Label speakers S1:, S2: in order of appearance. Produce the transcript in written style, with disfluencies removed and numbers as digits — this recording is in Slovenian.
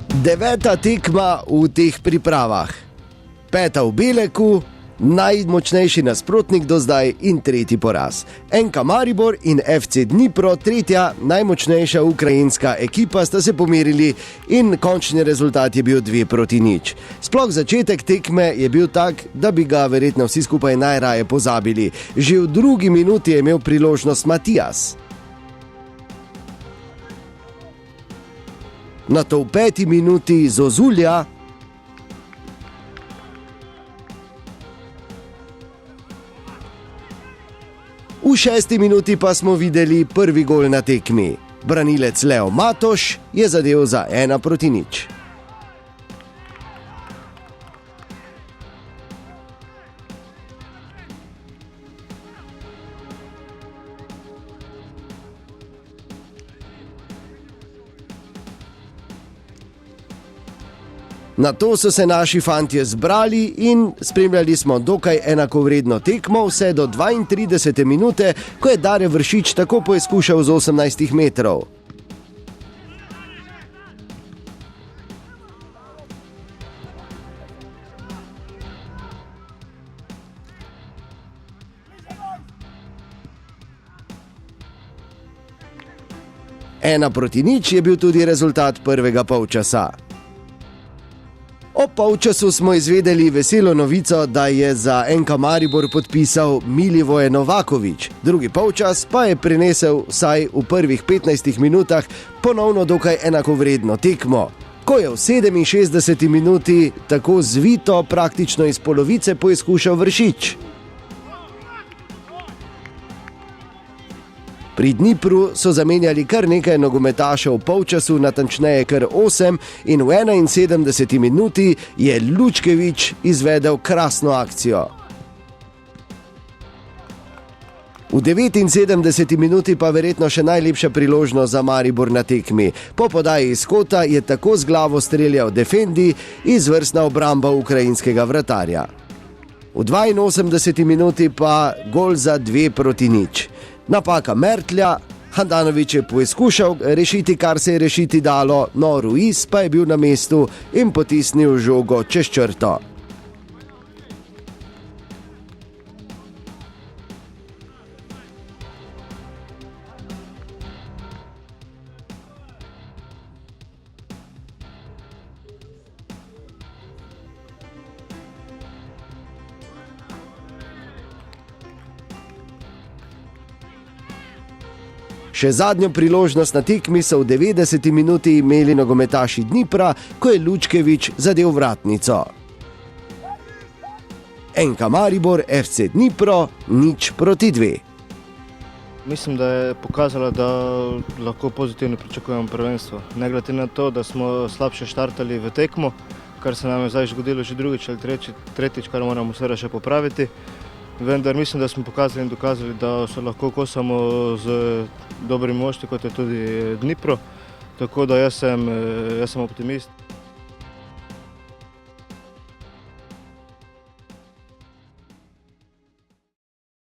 S1: Deveta tekma v teh pripravah. Peta v Beleku, najmočnejši nasprotnik do zdaj in tretji poraz. NK Maribor in FC Dnipro, tretja najmočnejša ukrajinska ekipa, sta se pomerili in končni rezultat je bil 2-0. Sploh začetek tekme je bil tak, da bi ga verjetno vsi skupaj najraje pozabili. Že v drugi minuti je imel priložnost Matijas. Nato v 5. minuti Zozulja, v 6. minuti pa smo videli prvi gol na tekmi. Branilec Leo Matoš je zadel za 1-0. Nato so se naši fantje zbrali in spremljali smo dokaj enakovredno tekmo vse do 32. minute, ko je Dare Vršič tako poizkušal z 18 metrov. Ena proti nič je bil tudi rezultat prvega polčasa. Ob polčasu smo izvedeli veselo novico, da je za NK Maribor podpisal Milivoje Novaković. Drugi polčas pa je prinesel vsaj v prvih 15 minutah ponovno dokaj enakovredno tekmo. Ko je v 67. minuti tako zvito praktično iz polovice poizkušal Vršič. Pri Dnipru so zamenjali kar nekaj nogometašev v polčasu, natančneje kar 8, in v 71. minuti je Lučkevič izvedel krasno akcijo. V 79. minuti pa verjetno še najlepša priložnost za Maribor na tekmi. Po podaji iz kota je tako z glavo streljal Defendi, izvrstna obramba ukrajinskega vratarja. V 82. minuti pa gol za 2-0. Napaka Mertlja, Handanović je poizkušal rešiti, kar se je rešiti dalo, no Ruiz pa je bil na mestu in potisnil žogo čez črto. Še zadnjo priložnost na tekmi so v 90. minuti imeli nogometaši Dnipra, ko je Lučkevič zadel vratnico. NK Maribor, FC Dnipro 0-2.
S2: Mislim, da je pokazala, da lahko pozitivno pričakujemo prvenstvo. Ne glede na to, da smo slabše štartali v tekmo, kar se nam je zdaj zgodilo že drugič ali tretjič, kar moramo seveda še popraviti. Vendar mislim, da smo pokazali in dokazali, da se lahko kosamo z dobrimi moštvi, kot je tudi Dnipro. Tako da jaz sem optimist.